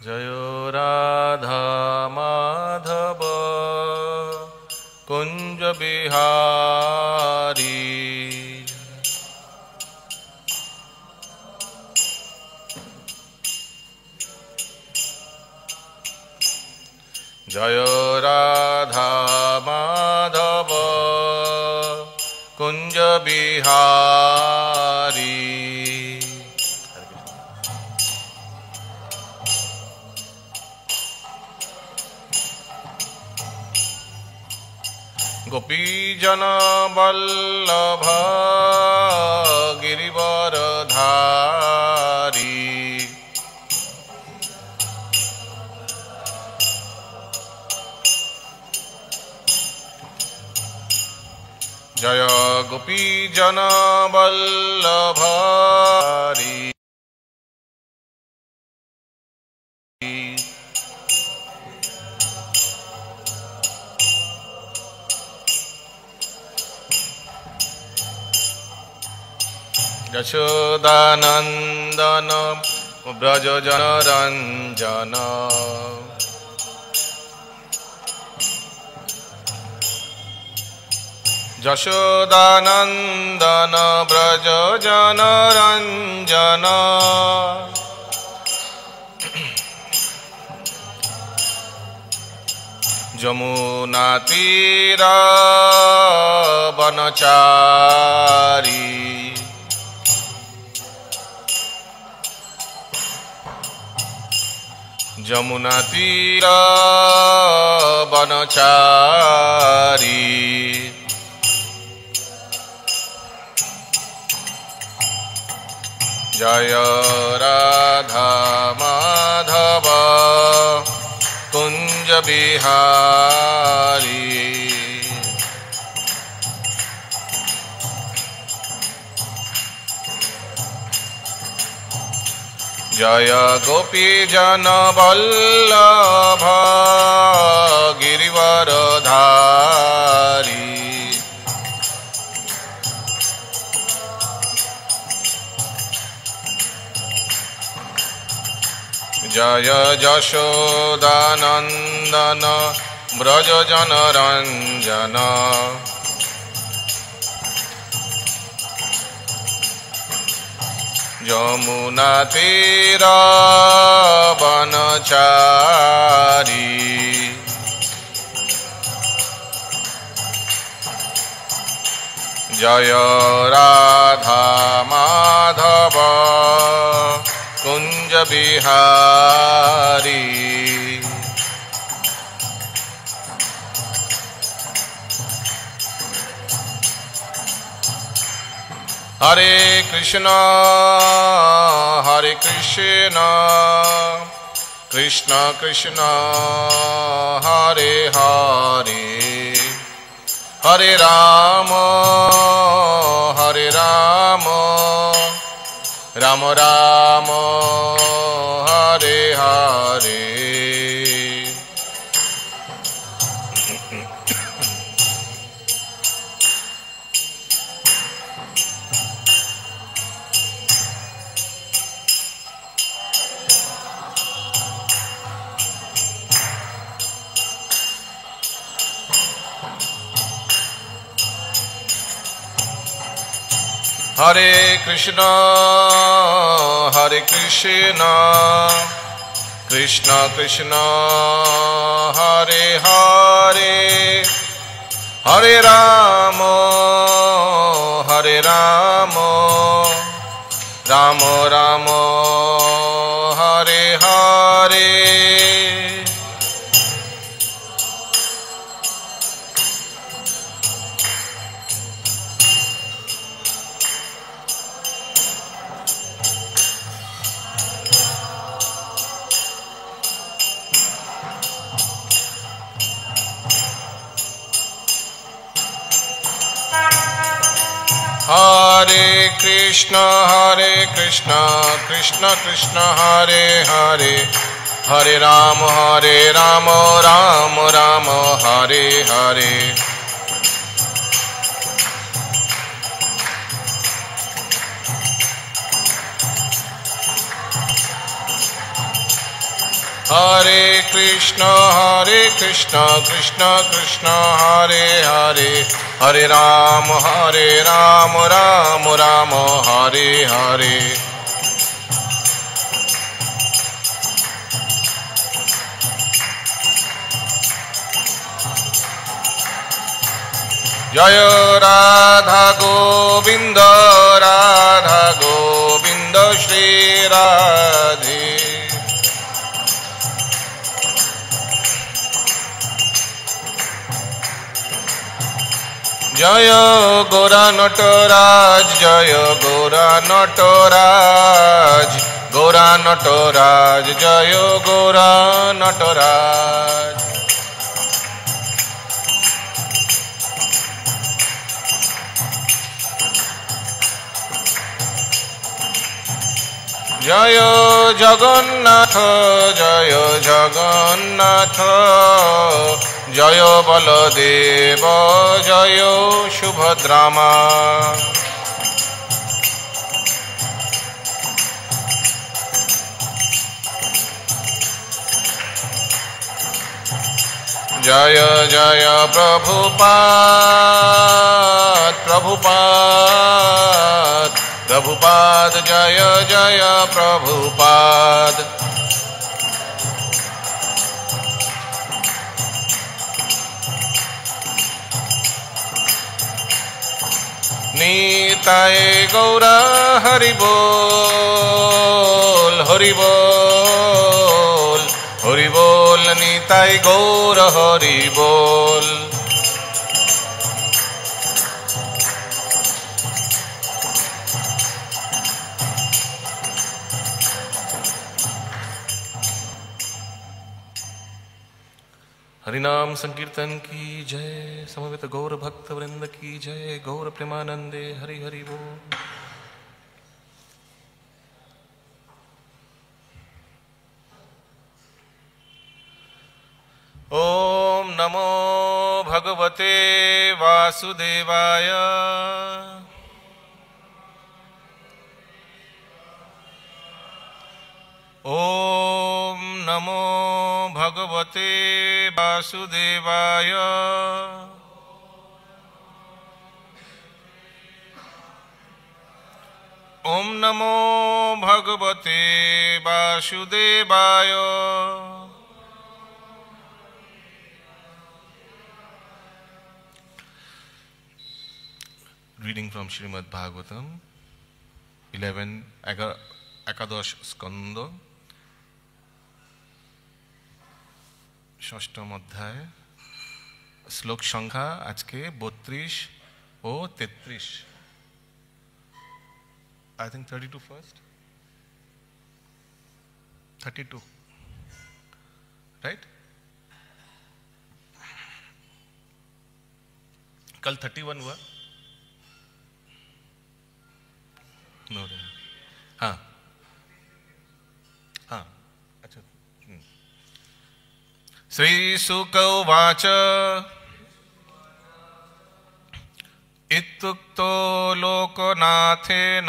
जय राधा माधव कुंज बिहारी। जय राधा माधव कुंज बिहारी। गोपीजन वल्लभ गिरिवरधारी। जय गोपीजन वल्लभ हरि। यशोदानंदन ब्रज जनरंजन। यशोदानंदन ब्रज जनरंजन। जमुना तीर वनचारी। जमुना तीर वनचारी। जय राधा माधव कुंज बिहारी। जय गोपीजन वल्लभ गिरिवरधारी। जय यशोदानंदन ब्रज जनरंजन। जमुना तीर वनचारी। जय राधा माधव कुंज बिहारी। हरे कृष्ण कृष्ण कृष्ण हरे हरे। हरे राम राम राम हरे हरे। हरे कृष्ण कृष्ण कृष्ण हरे हरे। हरे राम राम राम हरे हरे। हरे कृष्ण कृष्ण कृष्ण हरे हरे। हरे Ram Ram Ram Hare Hare. Hare Krishna Krishna Krishna Hare Hare, Hare Ram Ram Ram Hare Hare. Jaya Radha Govinda Shri Radhe. Jaya Gora Nataraj, Jaya Gora Nataraj, Gora Nataraj, Jaya Gora Nataraj. Jaya Jagannath, Jaya Jagannath, Jaya Baladeva, Jaya Subhadrama. Jaya Jaya Prabhupada, Prabhupada, Prabhupada, Jaya Jaya Prabhupada. Nitai Gaura Hari Bol, Hari Bol, Hari Bol, Nitai Gaura Hari Bol. हरिनाम संकीर्तन की जय, समवेत गौर भक्त वृंद की जय, गौर प्रेमानंदे हरि हरि बोल। ओम नमो भगवते वासुदेवाय। ओम नमो भगवते वासुदेवाय। ओम नमो भगवते वासुदेवाय। Reading from Srimad Bhagavatam 11 Ekadash Skanda, ষষ্ঠম অধ্যায়, শ্লোক সংখ্যা আজকে 32 ও 33। I think 32 first, 32, right? कल 31 हुआ? No, हाँ हाँ, अच्छा। श्रीशुक उवाच इत्युक्तो लोकनाथेन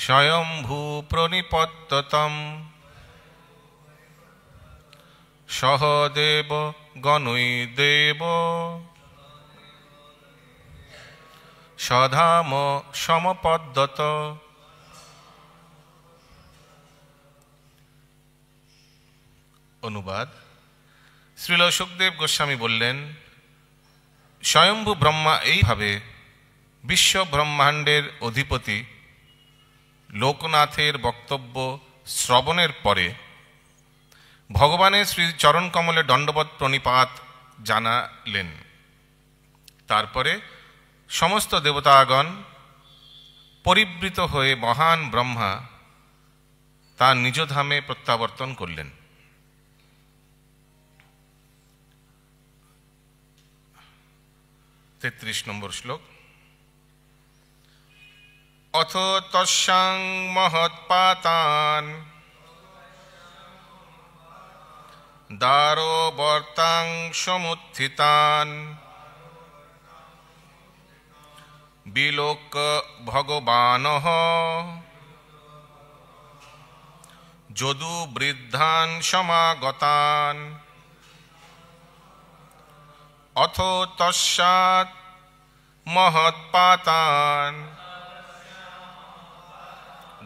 स्वयंभू प्रणिपत्यतं सहदेव गणैर्देव सधाम समपद्यत। অনুবাদ। শ্রীল সুখদেব গোস্বামী বললেন, স্বয়ম্ভু ব্রহ্মা এইভাবে বিশ্ব ব্রহ্মাণ্ডের অধিপতি লোকনাথের বক্তব্য শ্রবণের পরে ভগবানের শ্রী চরণ কমলে দণ্ডবৎ প্রণিপাত জানালেন। তারপরে সমস্ত দেবতাগণ পরিবৃত হয়ে মহান ব্রহ্মা তার নিজ ধামে প্রত্যাবর্তন করলেন। 33 নম্বর শ্লোক। অথ তস্যাং মহৎপাতান দারো বর্তাং সমুত্থিতান বিলোক ভগবানঃ যদু বৃদ্ধান সমাগতান অথ তস্যাৎ মহৎপাতান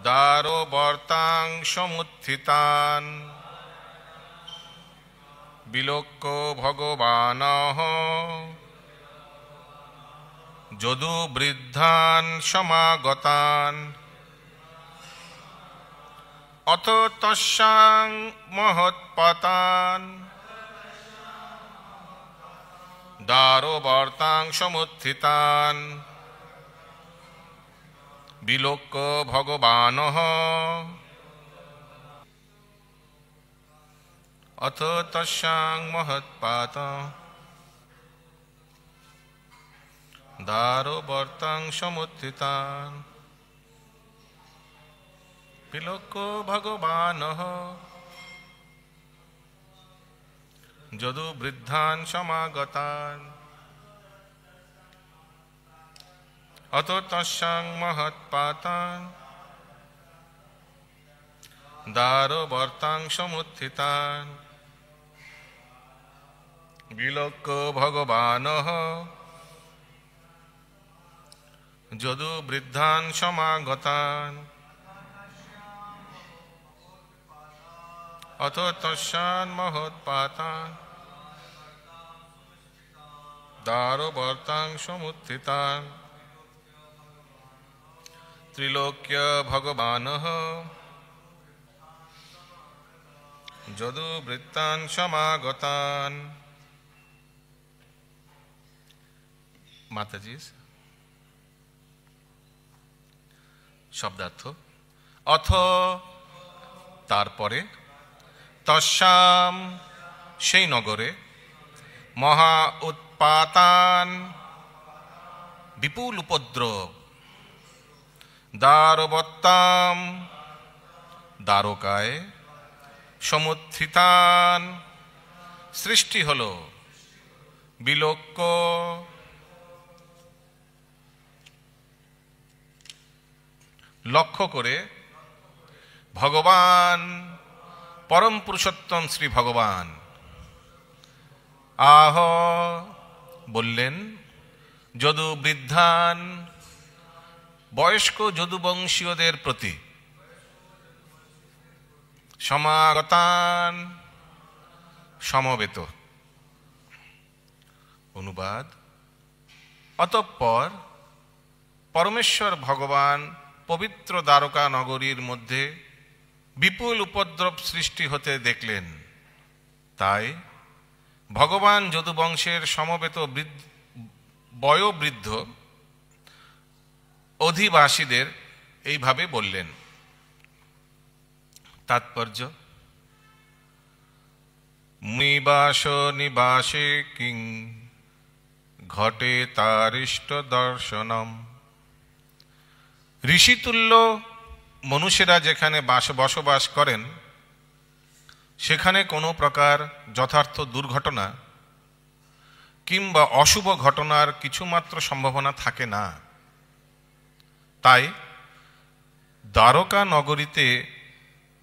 দারোবর্তাং সমুত্থিতান বিলোক্য ভগবানঃ যদু বৃদ্ধান সমাগতান অথ তস্যাং মহৎপাতান দারোবর্তাং সমুত্থিতান বিলোক্য ভগবানঃ অথ তস্যাং মহৎপাতান দারোবর্তাং সমুত্থিতান বিলোক্য ভগবানঃ যদু বৃদ্ধান সমাগতান অথ তস্যাং মহৎপাতান দারোবর্তাং সমুত্থিতান বিলোক্য ভগবানঃ যদু বৃদ্ধান সমাগতান অথ তস্যাং মহৎপাতান দারোবর্তাং সমুত্থিতান ত্রিলোক্য ভগবানঃ যদু বৃত্তান সমাগতান। মাতাজি শব্দার্থ অথ তারপরে, তস্যাম সেই নগরে, মহা উৎপাতান বিপুল উপদ্রব, দারবত্তাম দ্বারকায়, সমুত্থিতান সৃষ্টি হল, বিলোক্য লক্ষ্য করে, ভগবান পরম পুরুষোত্তম শ্রী ভগবান আহ বললেন, যদু বৃদ্ধান বয়স্ক যদুবংশীয়দের প্রতি, সমাগতান সমবেত। অনুবাদ, অতঃপর পরমেশ্বর ভগবান পবিত্র দ্বারকা নগরীর মধ্যে বিপুল উপদ্রব সৃষ্টি হতে দেখলেন, তাই ভগবান যদুবংশের সমবেত বয়োবৃদ্ধ অধিবাসীদের এইভাবে বললেন। তাৎপর্য, মুনিবাস নিবাসে কিং ঘটে তারিষ্ট দর্শনম। ঋষিতুল্য মনুষ্যরা যেখানে বসবাস করেন সেখানে কোনো প্রকার যথার্থ দুর্ঘটনা কিংবা অশুভ ঘটনার কিছুমাত্র সম্ভাবনা থাকে না। তাই দ্বারকা নগরীতে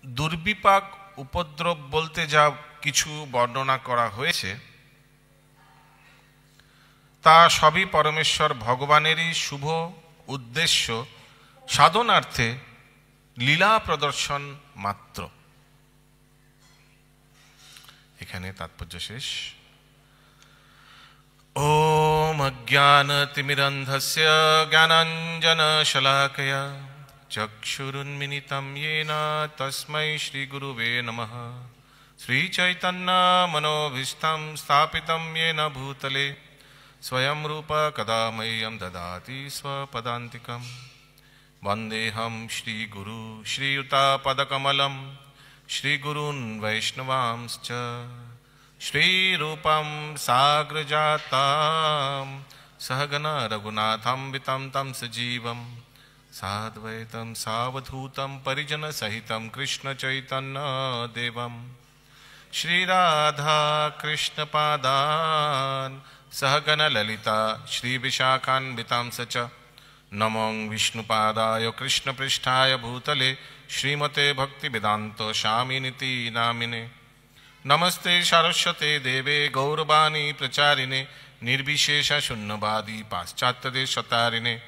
দুর্বিপাক উপদ্রব বলতে যা কিছু বর্ণনা করা হয়েছে তা সবই পরমেশ্বর ভগবানেরই শুভ উদ্দেশ্য সাধনার্থে লীলা প্রদর্শন মাত্র। এখানে তাৎপর্য শেষ। ওম অজ্ঞানতিমিরন্ধস্য জ্ঞানাঞ্জনশলাকয়া চক্ষুরুন্মিলিतं येन তস্मै শ্রীগুরুবে নমঃ। শ্রীচৈতন্যমনোভীষ্টं স্থাপিतं येन भूतले स्वयं रूप कदा मह्यं ददाति स्वपदान्तिकं। वन्देऽहं श्रीगुरु श्रीयुतापदकमलं श्रीगुरून् वैष्णवांश्च श्रीरूपं साग्रजातां सहगण रघुनाथान्वितं तं सजीवं साद्वैतं सावधूतं परिजनसहितं कृष्णचैतन्यदेवं श्रीराधा कृष्णपादान् सहगण ललिता श्रीविशाखान्वितांश्च नमो विष्णुपादाय कृष्णपृष्ठाय भूतले श्रीमते भक्तिवेदांत स्वामिनिति नामिने। नमस्ते सारस्वते देवे गौरवाणी प्रचारिणे निर्विशेष शून्यवादी पाश्चात्यदेशतारिणे।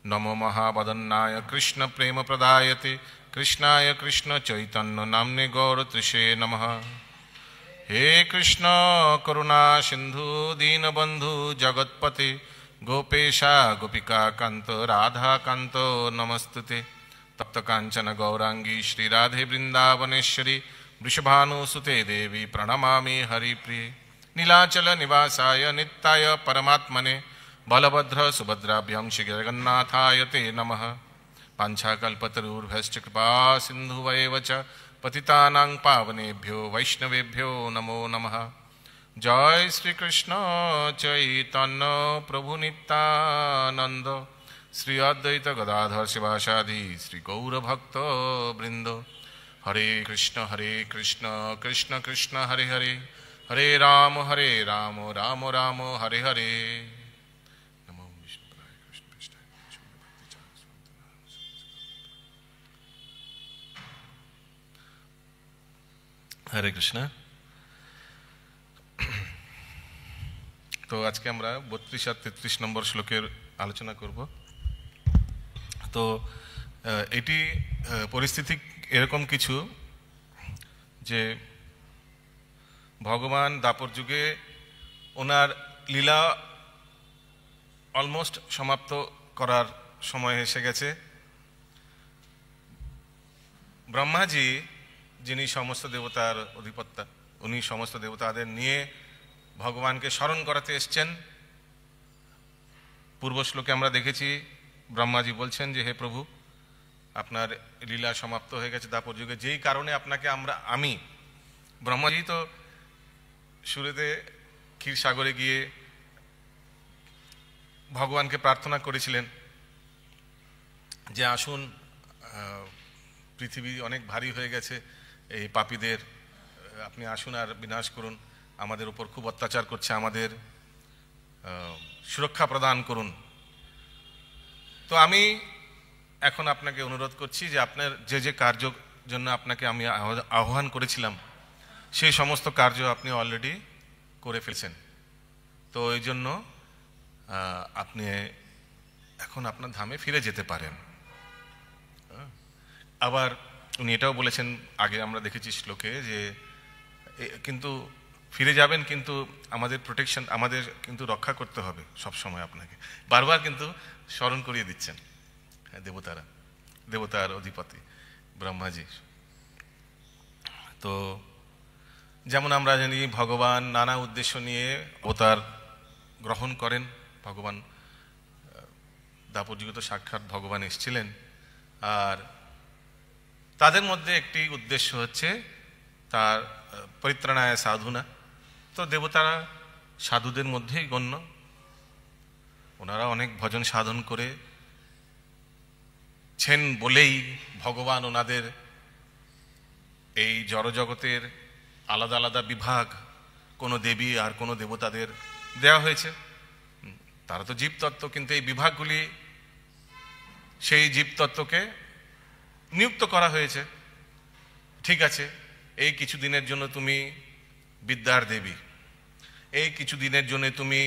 नमो महावदन्नाय कृष्ण प्रेम प्रदायते कृष्णाय कृष्ण चैतन्य नाम्ने गौरतृषे नमः। हे कृष्ण करुणा सिंधु दीनबंधु जगत्पते गोपेशा गोपिका कांत राधा कांत नमस्तुते। तप्त कांचन गौरांगी श्री राधे वृंदावनेश्वरी वृषभानुसुते देवी प्रणमामि हरिप्रिये। नीलाचल निवासाय नित्याय परमात्मने बलभद्र सुभद्राभ्यां श्री जगन्नाथाय ते नमः। पांचाकल्पतरुर्भ्यश्च कृपा सिन्धुवैव च पतितानां पावनेभ्यो वैष्णवेभ्यो नमो नमः। जय श्री कृष्ण चैतन्य प्रभु नित्यानंद श्री अद्वैत गदाधर शिवासादि श्री गौर भक्त वृंद। हरे कृष्ण कृष्ण कृष्ण हरे हरे हरे राम राम राम हरे हरे। नमो विष्णुपदाय कृष्णपृष्ठाय हरे कृष्ण। तो आज के আমরা 32 আর 33 নম্বর শ্লোকের আলোচনা করব। তো এটি পরিস্থিতি এরকম কিছু যে ভগবান দাপর যুগে ওনার লীলা অলমোস্ট সমাপ্ত করার সময় এসে গেছে। ব্রহ্মাজি যিনি সমস্ত দেবতার অধিপত্তা, উনি সমস্ত দেবতাদের নিয়ে ভগবানকে স্মরণ করাতে এসছেন। পূর্ব শ্লোকে আমরা দেখেছি ব্রহ্মাজি বলছেন যে হে প্রভু, আপনার লীলা সমাপ্ত হয়ে গেছে দাপর যুগে, যেই কারণে আপনাকে আমি ব্রহ্মাজি তো শুরুতে ক্ষীরসাগরে গিয়ে ভগবানকে প্রার্থনা করেছিলেন যে আসুন, পৃথিবী অনেক ভারী হয়ে গেছে, এই পাপীদের আপনি আসুন আর বিনাশ করুন, আমাদের উপর খুব অত্যাচার করছে, আমাদের সুরক্ষা প্রদান করুন। তো আমি এখন আপনাকে অনুরোধ করছি যে আপনার যে কার্য জন্য আপনাকে আমি আহ্বান করেছিলাম সেই সমস্ত কার্য আপনি অলরেডি করে ফেলছেন। তো এই জন্য আপনি এখন আপনার ধামে ফিরে যেতে পারেন। আবার উনি এটাও বলেছেন, আগে আমরা দেখেছি শ্লোকে, যে কিন্তু ফিরে যাবেন, কিন্তু আমাদের প্রোটেকশন, আমাদের কিন্তু রক্ষা করতে হবে সব সময়। আপনাকে বারবার কিন্তু স্মরণ করিয়ে দিচ্ছেন দেবতার অধিপতি ব্রহ্মাজি। তো যেমন আমরা জানি ভগবান নানা উদ্দেশ্য নিয়ে অবতার গ্রহণ করেন। ভগবান দাপর যুগে তো সাক্ষাৎ ভগবান এসেছিলেন, আর তাদের মধ্যে একটি উদ্দেশ্য হচ্ছে তার পরিত্রাণায় সাধুনা। তো দেবতারা সাধুদের মধ্যেই গণ্য, ওনারা অনেক ভজন সাধন করেছেন বলেই ভগবান ওনাদের এই জড়জগতের আলাদা আলাদা বিভাগ কোনো দেবী আর কোনো দেবতাদের দেওয়া হয়েছে। তারা তো জীবতত্ত্ব, কিন্তু এই বিভাগগুলি সেই জীবতত্ত্বকে নিযুক্ত করা হয়েছে। ঠিক আছে, এই কিছু দিনের জন্য তুমি বিদ্যার দেবী, এই কিছু দিনের জন্য তুমি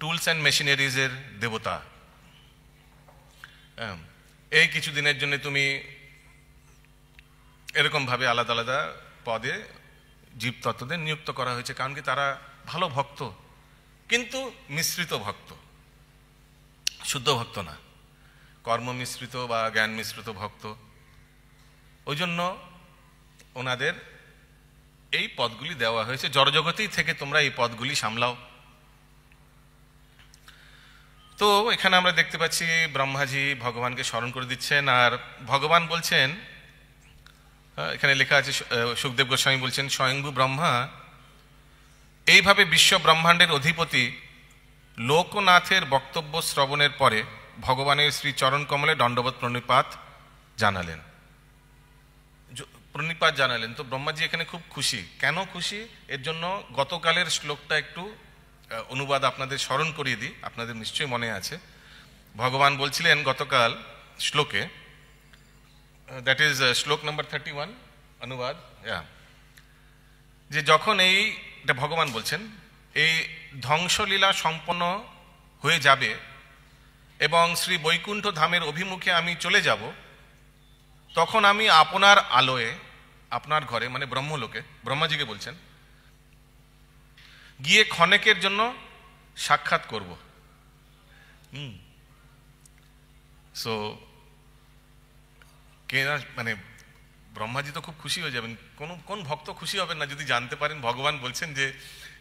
টুলস অ্যান্ড মেশিনারিজের দেবতা, এই কিছু দিনের জন্য তুমি এরকম ভাবে আলাদা আলাদা পদে জীবতত্ত্বদের নিযুক্ত করা হয়েছে। কারণ কি, তারা ভালো ভক্ত, কিন্তু মিশ্রিত ভক্ত, শুদ্ধ ভক্ত না, কর্ম মিশ্রিত বা জ্ঞান মিশ্রিত ভক্ত। ওই জন্য ওনাদের এই পদগুলি দেওয়া হয়েছে, জড়জগতেই থেকে তোমরা এই পদগুলি সামলাও। তো এখানে আমরা দেখতে পাচ্ছি ব্রহ্মাজি ভগবানকে স্মরণ করে দিচ্ছেন, আর ভগবান বলছেন, এখানে লেখা আছে, সুখদেব গোস্বামী বলছেন, স্বয়ংভূ ব্রহ্মা এইভাবে বিশ্ব ব্রহ্মাণ্ডের অধিপতি লোকনাথের বক্তব্য শ্রবণের পরে ভগবানের শ্রী চরণ কমলে দণ্ডবত প্রণিপাত জানালেন। তো ব্রহ্মাজি এখানে খুব খুশি। কেন খুশি? এর জন্য গতকালের শ্লোকটা একটু অনুবাদ আপনাদের স্মরণ করিয়ে দিই, আপনাদের নিশ্চয়ই মনে আছে। ভগবান বলছিলেন গতকাল শ্লোকে, দ্যাট ইজ শ্লোক নাম্বার 31 অনুবাদ, যে যখন এটা ভগবান বলছেন, এই ধ্বংসলীলা সম্পন্ন হয়ে যাবে এবং শ্রী বৈকুণ্ঠ ধামের অভিমুখে আমি চলে যাব, তখন আমি আপনার আলোয়, আপনার ঘরে মানে ব্রহ্মলোকে, ব্রহ্মাজিকে বলছেন, গিয়ে ক্ষণেকের জন্য সাক্ষাৎ করব। সো কে না, মানে ব্রহ্মাজি তো খুব খুশি হয়ে যাবেন। কোন ভক্ত খুশি হবেন না যদি জানতে পারেন ভগবান বলছেন যে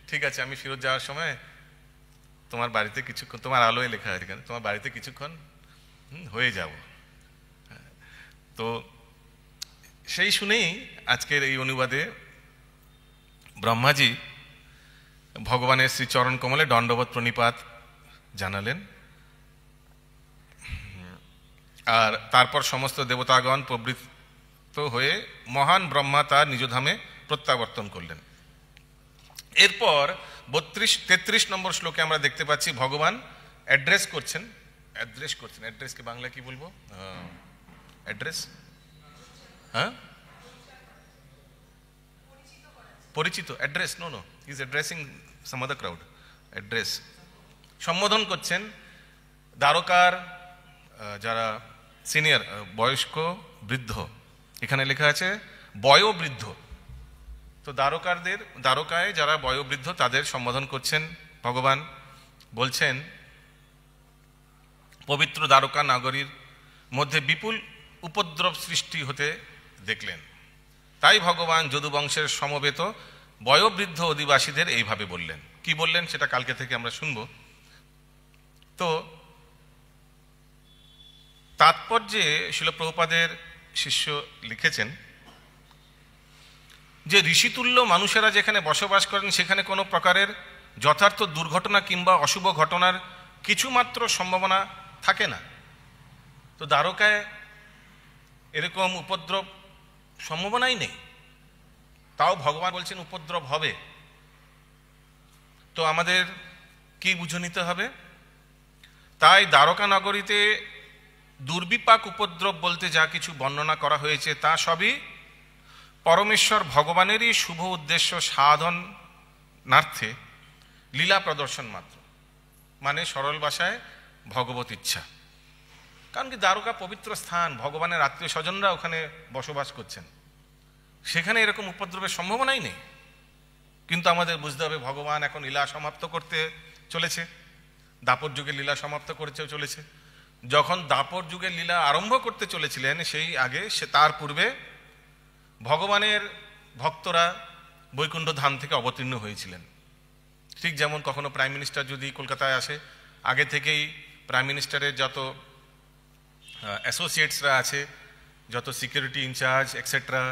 ঠিক আছে, আমি ফেরত যাওয়ার সময় তোমার বাড়িতে কিছুক্ষণ, তোমার আলোয় লেখা আছে এখানে, তোমার বাড়িতে কিছুক্ষণ হয়ে যাব। তো সেই শুনেই আজকের এই অনুবাদে ব্রহ্মাজি ভগবানের শ্রীচরণ কমলে দণ্ডবত প্রণিপাত জানালেন, আর তারপর সমস্ত দেবতাগণ প্রবৃত্ত হয়ে মহান ব্রহ্মা তার নিজধামে প্রত্যাবর্তন করলেন। এরপর 33 নম্বর শ্লোকে আমরা দেখতে পাচ্ছি ভগবান অ্যাড্রেস করছেন, অ্যাড্রেসকে বাংলা কি বলবো, অ্যাড্রেস, হ্যাঁ, পরিচিত, address, no is addressing some other crowd, address, সম্বোধন করছেন দ্বারকার যারা সিনিয়র, বয়স্ক, বৃদ্ধ, এখানে লেখা আছে বয়োবৃদ্ধ। তো দ্বারকায় যারা বয়োবৃদ্ধ তাদের সম্বোধন করছেন ভগবান। বলছেন পবিত্র দ্বারকা নগরীর মধ্যে বিপুল উপদ্রব সৃষ্টি হতে দেখলেন, তাই ভগবান যদুবংশের সমবেত বয়োবৃদ্ধ অধিবাসীদের এইভাবে বললেন। কি বললেন সেটা কালকে থেকে আমরা শুনব। তো তাৎপর্যে শিল প্রভুপাদের শিষ্য লিখেছেন যে ঋষিতুল্য মানুষেরা যেখানে বসবাস করেন সেখানে কোনো প্রকারের যথার্থ দুর্ঘটনা কিংবা অশুভ ঘটনার কিছুমাত্র সম্ভাবনা থাকে না। তো দ্বারকায় এরকম উপদ্রব সম্ভাবনাই নেই, তাও ভগবান বলছেন উপদ্রব হবে। তো আমাদের কি বুঝে নিতে হবে? তাই দ্বারকা নগরীতে দুর্বিপাক উপদ্রব বলতে যা কিছু বর্ণনা করা হয়েছে তা সবই পরমেশ্বর ভগবানেরই শুভ উদ্দেশ্য সাধনার্থে লীলা প্রদর্শন মাত্র, মানে সরল ভাষায় ভগবত ইচ্ছা। কারণ কি দ্বারকা পবিত্র স্থান, ভগবানের আত্মীয় স্বজনরা ওখানে বসবাস করছেন, সেখানে এরকম উপদ্রবের সম্ভাবনাই নেই। কিন্তু আমাদের বুঝতে হবে ভগবান এখন লীলা সমাপ্ত করতে চলেছে, দাপর যুগের লীলা সমাপ্ত করতেও চলেছে। যখন দাপর যুগের লীলা আরম্ভ করতে চলেছিলেন সেই আগে, তার পূর্বে ভগবানের ভক্তরা বৈকুণ্ঠ ধাম থেকে অবতীর্ণ হয়েছিলেন। ঠিক যেমন কখনো প্রাইম মিনিস্টার যদি কলকাতায় আসে, আগে থেকেই প্রাইম মিনিস্টারের যত অ্যাসোসিয়েটসরা আছে, যত security incharge etcetera,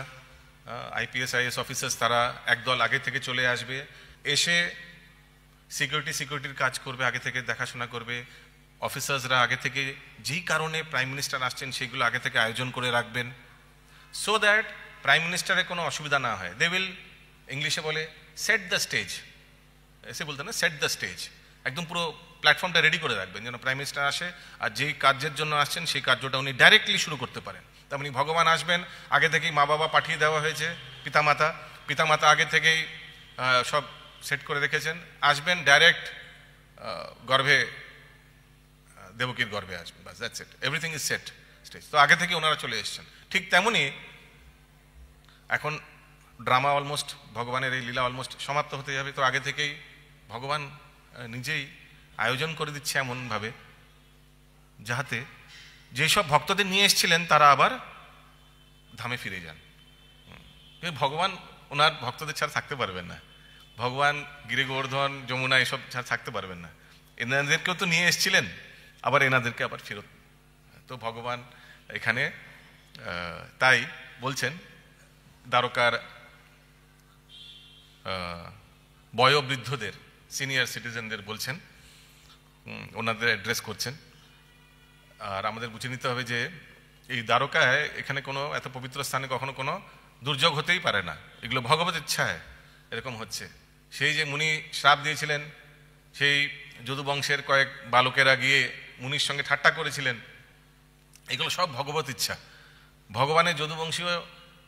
IPS IAS officers, তারা একদল আগে থেকে চলে আসবে, এসে সিকিউরিটির কাজ করবে, আগে থেকে দেখাশোনা করবে। অফিসার্সরা আগে থেকে যেই কারণে প্রাইম মিনিস্টার আসছেন সেগুলো আগে থেকে আয়োজন করে রাখবেন, সো দ্যাট প্রাইম মিনিস্টারের কোনো অসুবিধা না হয়। দে উইল, ইংলিশে বলে সেট দ্য স্টেজ, এসে বলতে না, সেট দ্য স্টেজ, একদম পুরো প্ল্যাটফর্মটা রেডি করে রাখবেন যেন প্রাইম মিনিস্টার আসে আর যেই কার্যের জন্য আসছেন সেই কার্যটা উনি ডাইরেক্টলি শুরু করতে পারেন। তেমনি ভগবান আসবেন, আগে থেকেই মা বাবা পাঠিয়ে দেওয়া হয়েছে, পিতামাতা আগে থেকেই সব সেট করে রেখেছেন, আসবেন ডাইরেক্ট গর্ভে, দেবকীর গর্ভে আসবেন, বাস, that's it, everything is set stage. তো আগে থেকে ওনারা চলে এসছেন। ঠিক তেমনি এখন ড্রামা অলমোস্ট, ভগবানের এই লীলা অলমোস্ট সমাপ্ত হতে যাবে। তো আগে থেকেই ভগবান নিজেই আয়োজন করে দিচ্ছে এমনভাবে যাহাতে যেসব ভক্তদের নিয়ে এসেছিলেন তারা আবার ধামে ফিরে যান। কিন্তু ভগবান ওনার ভক্তদের ছাড়া থাকতে পারবেন না, ভগবান গিরি গোবর্ধন, যমুনা এসব ছাড়া থাকতে পারবেন না। এনাদেরকেও তো নিয়ে এসেছিলেন, আবার এনাদেরকে আবার ফেরত। তো ভগবান এখানে তাই বলছেন দ্বারকার বয়োবৃদ্ধদের, সিনিয়র সিটিজেনদের বলছেন, ওনাদের অ্যাড্রেস করছেন। আর আমাদের বুঝে নিতে হবে যে এই দ্বারকায়, এখানে কোনো এত পবিত্র স্থানে কখনো কোনো দুর্যোগ হতেই পারে না, এগুলো ভগবত ইচ্ছায় এরকম হচ্ছে। সেই যে মুনি শ্রাপ দিয়েছিলেন সেই যদুবংশের কয়েক বালকেরা গিয়ে মুনির সঙ্গে ঠাট্টা করেছিলেন, এগুলো সব ভগবত ইচ্ছা। ভগবানের যদুবংশীয়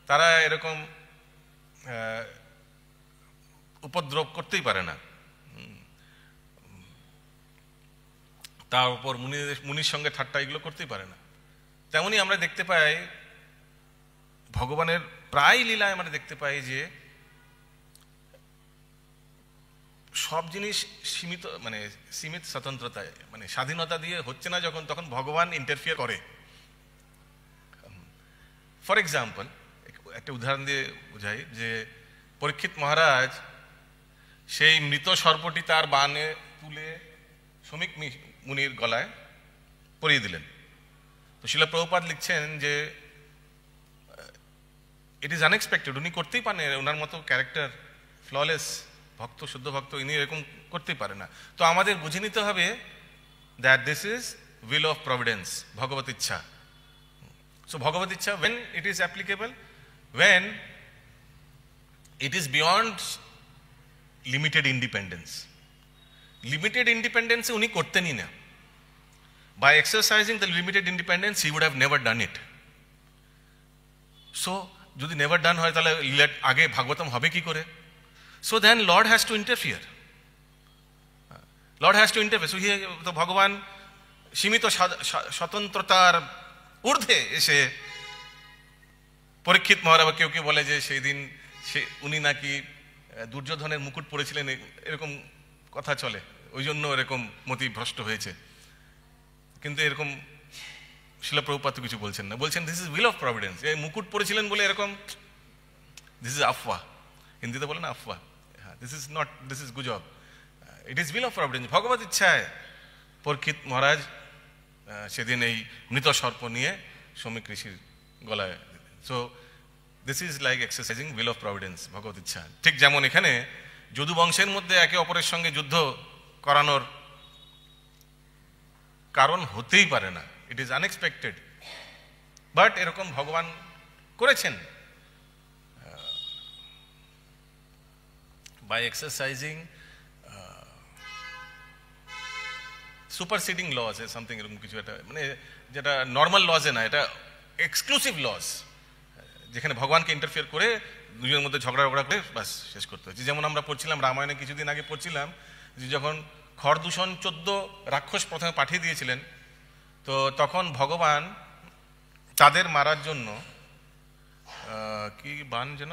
তারা এরকম উপদ্রব করতেই পারে না, তার উপর মুনির সঙ্গে ঠাট্টা এগুলো করতেই পারে না। তেমনি আমরা দেখতে পাই ভগবানের প্রায় লীলায় আমরা দেখতে পাই যে সব জিনিস সীমিত স্বতন্ত্রতায়, স্বাধীনতা দিয়ে হচ্ছে না যখন, তখন ভগবান ইন্টারফিয়ার করে। ফর এক্সাম্পল, একটা উদাহরণ দিয়ে বোঝাই যে পরীক্ষিত মহারাজ সেই মৃত সর্পটি তার বানে তুলে শমিক মুনির গলায় পরিয়ে দিলেন। তো শিলা প্রভুপাদ লিখছেন যে ইট ইজ আনএক্সপেক্টেড, উনি করতেই পারেন, ওনার মতো ক্যারেক্টার, ফ্ললেস ভক্ত, শুদ্ধ ভক্ত, ইনি এরকম করতেই পারে না। তো আমাদের বুঝে নিতে হবে that this is will of providence, ভগবত ইচ্ছা। সো ভগবত ইচ্ছা when it is applicable, when it is beyond limited independence. Limited independence উনি করতেনই না। By exercising the limited independence he would have never done it. So যদি never done হয় তাহলে আগে ভাগবতম হবে কি করে? So then Lord has to interfere. Lord has to interfere. So তো ভগবান সীমিত স্বতন্ত্রতার ঊর্ধ্বে এসে পরীক্ষিত মহারাজ, কেউ কেউ বলে যে সেই দিন উনি নাকি দুর্যোধনের মুকুট পরেছিলেন, এরকম কথা চলে, ওই জন্য এরকম মতি ভ্রষ্ট হয়েছে। কিন্তু এরকম শিলা প্রভুপাদ তো কিছু বলছেন না, বলছেন this is will of Providence. এই মুকুট পরেছিলেন বলে এরকম, দিস ইজ আফওয়া, হিন্দিতে বলে না আফওয়া, this is not, this is গুজব, it is will of providence. ভগবত ইচ্ছায় পরীক্ষিত মহারাজ সেদিন এই মৃত সর্প নিয়ে শমিক ঋষির গলায়। So this is like exercising will of providence, ভগবত ইচ্ছা। ঠিক যেমন এখানে যদুবংশের মধ্যে একে অপরের সঙ্গে যুদ্ধ করানোর কারণ হতেই পারে না, ইট ইজ আনএক্সপেক্টেড, বাট এরকম ভগবান করেছেন বাই এক্সারসাইজিং সুপারসিডিং লজ, সামথিং এরকম কিছু, একটা যেটা নর্মাল লজে না, এটা এক্সক্লুসিভ লজ, যেখানে ভগবানকে ইন্টারফিয়ার করে দুজনের মধ্যে ঝগড়া করে বাস শেষ করতে হচ্ছে। যেমন আমরা পড়ছিলাম রামায়ণে কিছুদিন আগে পড়ছিলাম যে যখন খরদূষণ 14 রাক্ষস প্রথমে পাঠিয়ে দিয়েছিলেন, তো তখন ভগবান তাদের মারার জন্য কি বান যেন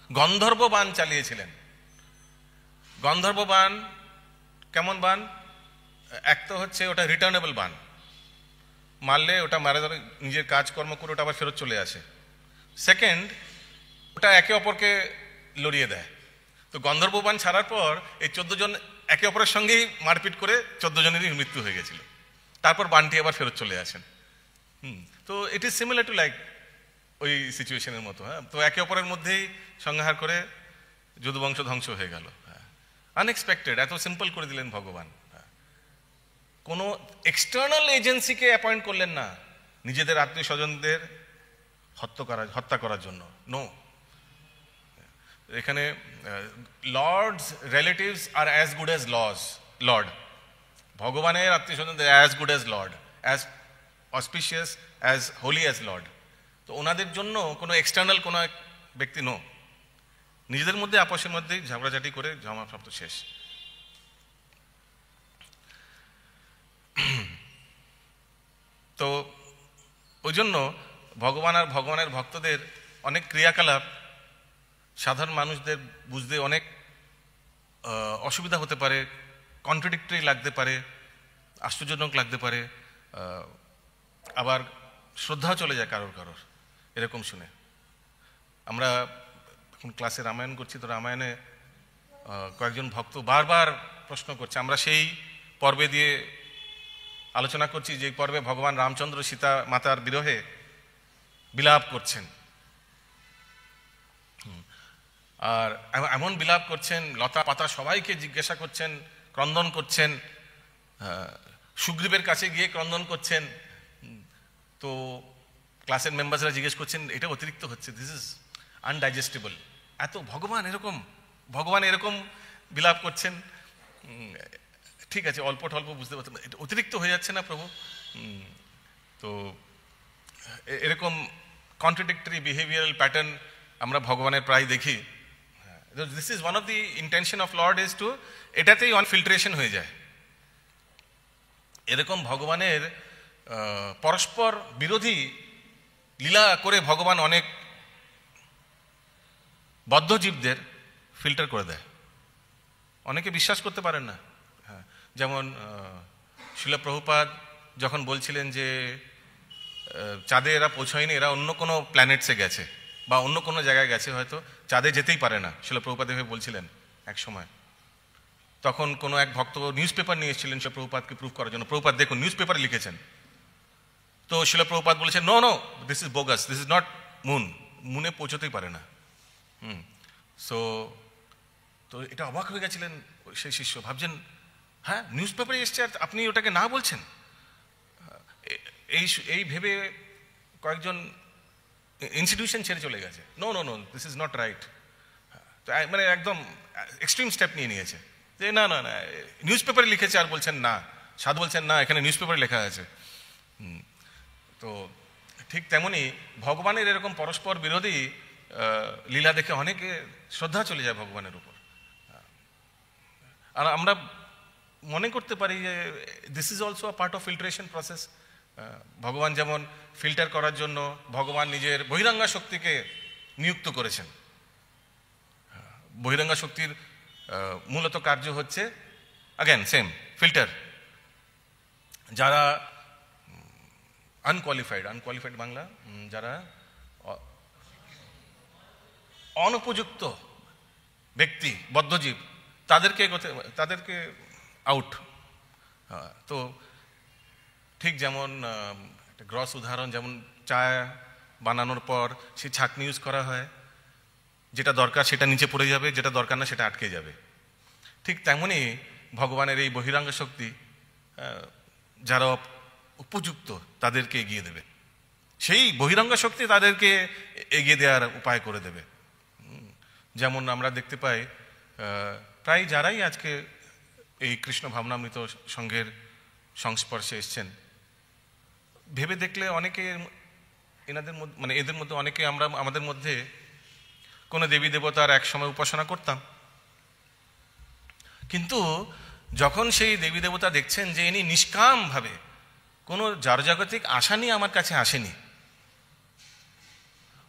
গন্ধর্ব বান চালিয়েছিলেন। গন্ধর্ব বান কেমন বান? এক তো হচ্ছে ওটা রিটার্নেবল বান, মারলে ওটা মারা ধরে নিজের কাজকর্ম করে ওটা আবার ফেরত চলে আসে। সেকেন্ড, ওটা একে অপরকে লড়িয়ে দেয়। তো গন্ধর্ব বান ছাড়ার পর এই 14 জন একে অপরের সঙ্গেই মারপিট করে 14 জনেরই মৃত্যু হয়ে গেছিল। তারপর বানটি আবার ফেরত চলে আসেন। তো it is similar to like ওই সিচুয়েশনের মতো। হ্যাঁ, তো একে অপরের মধ্যেই সংহার করে যদুবংশ ধ্বংস হয়ে গেল। আনএক্সপেক্টেড, এত সিম্পল করে দিলেন ভগবান। কোনো এক্সটার্নাল এজেন্সিকে অ্যাপয়েন্ট করলেন না নিজেদের আত্মীয় স্বজনদের হত্যা করার জন্য। নো, এখানে lord's relatives are as good as lord. ভগবানের আত্মীয় স্বজনদের as good as lord, as auspicious, as holy as lord. তো ওনাদের জন্য কোনো এক্সটার্নাল কোনো ব্যক্তি নো, নিজেদের মধ্যে আপসের মধ্যেই ঝগড়াঝাটি করে জমা সব তো শেষ। তো ওই জন্য ভগবান আর ভগবানের ভক্তদের অনেক ক্রিয়াকলাপ সাধারণ মানুষদের বুঝতে অনেক অসুবিধা হতে পারে, কন্ট্রাডিক্টরি লাগতে পারে, আশ্চর্যজনক লাগতে পারে, আবার শ্রদ্ধা চলে যায় কারোর এরকম শুনে। আমরা এখন ক্লাসে রামায়ণ করছি, তো রামায়ণে কয়েকজন ভক্ত বারবার প্রশ্ন করছে। আমরা সেই পর্বে দিয়ে আলোচনা করছি যে পর্বে ভগবান রামচন্দ্র সীতা মাতার বিরহে বিলাপ করছেন, আর এমন বিলাপ করছেন, লতা পাতা সবাইকে জিজ্ঞাসা করছেন, ক্রন্দন করছেন, সুগ্রীবের কাছে গিয়ে ক্রন্দন করছেন। তো ক্লাসের মেম্বার্সরা জিজ্ঞেস করছেন এটা অতিরিক্ত হচ্ছে, দিস ইজ আনডাইজেস্টেবল। এত ভগবান এরকম ভগবান এরকম বিলাপ করছেন, ঠিক আছে অল্প টল্প বুঝতে পারতাম, এটা অতিরিক্ত হয়ে যাচ্ছে না প্রভু? তো এরকম কন্ট্রাডিক্টরি বিহেভিয়ারাল প্যাটার্ন আমরা ভগবানের প্রায় দেখি। This is one of the intention of lord is to, এটাতেই অন ফিল্ট্রেশন হয়ে যায়। এরকম ভগবানের পরস্পর বিরোধী লীলা করে ভগবান অনেক বদ্ধজীবদের ফিল্টার করে দেয়। অনেকে বিশ্বাস করতে পারেন না। হ্যাঁ, যেমন শিলা প্রভুপাদ যখন বলছিলেন যে চাঁদে এরা পৌঁছয়নি, এরা অন্য কোনো প্ল্যানেটসে গেছে বা অন্য কোনো জায়গায় গেছে, হয়তো চাঁদে যেতেই পারে না, শিলা প্রভুপাদ এভাবে বলছিলেন এক সময়। তখন কোনো এক ভক্ত নিউজ পেপার নিয়ে এসেছিলেন শিলা প্রভুপাদকে প্রুফ করার জন্য, প্রভুপাদ দেখুন নিউজ পেপারে লিখেছেন। তো শিলা প্রভুপাদ বলেছেন no no, this is bogus, this is not moon, মুনে পৌঁছতেই পারে না। সো তো এটা অবাক হয়ে গেছিলেন সেই শিষ্য, ভাবছেন হ্যাঁ নিউজ পেপারে এসছে আর আপনি ওটাকে না বলছেন। এই ভেবে কয়েকজন ইনস্টিটিউশন ছেড়ে চলে গেছে, no no no this is not right. মানে একদম এক্সট্রিম স্টেপ নিয়ে নিয়েছে যে না না না, নিউজ পেপারে লিখেছে আর বলছেন না, সাধু বলছেন না এখানে নিউজ পেপারে লেখা আছে। তো ঠিক তেমনি ভগবানের এরকম পরস্পর বিরোধী লীলা দেখে অনেকে শ্রদ্ধা চলে যায় ভগবানের উপর। আর আমরা মনে করতে পারি যে this is also a part of filtration process. ভগবান যেমন ফিল্টার করার জন্য ভগবান নিজের বহিরাঙ্গা শক্তিকে নিযুক্ত করেছেন। বহিরাঙ্গা শক্তির মূলত কার্য হচ্ছে অ্যাগেন সেম ফিল্টার। যারা আনকোয়ালিফাইড বাংলা, যারা অনুপযুক্ত ব্যক্তি, বদ্ধজীব, তাদেরকে আউট। তো ঠিক যেমন একটা গ্রস উদাহরণ, যেমন চা বানানোর পর সে ছাঁকনি ইউজ করা হয়, যেটা দরকার সেটা নিচে পড়ে যাবে, যেটা দরকার না সেটা আটকে যাবে। ঠিক তেমনই ভগবানের এই বহিরাঙ্গ শক্তি যারা উপযুক্ত তাদেরকে এগিয়ে দেবে, সেই বহিরাঙ্গ শক্তি তাদেরকে এগিয়ে দেওয়ার উপায় করে দেবে। যেমন আমরা দেখতে পাই প্রায় যারাই আজকে এই কৃষ্ণ ভাবনামৃত সংঘের সংস্পর্শে এসছেন, ভেবে দেখলে অনেকে এনাদের মধ্যে মানে এদের মধ্যে অনেকে আমরা আমাদের মধ্যে কোনো দেবী দেবতার এক সময় উপাসনা করতাম, কিন্তু যখন সেই দেবী দেবতা দেখছেন যে ইনি নিষ্কামভাবে কোনো জড়জাগতিক আশা নিয়ে আমার কাছে আসেনি,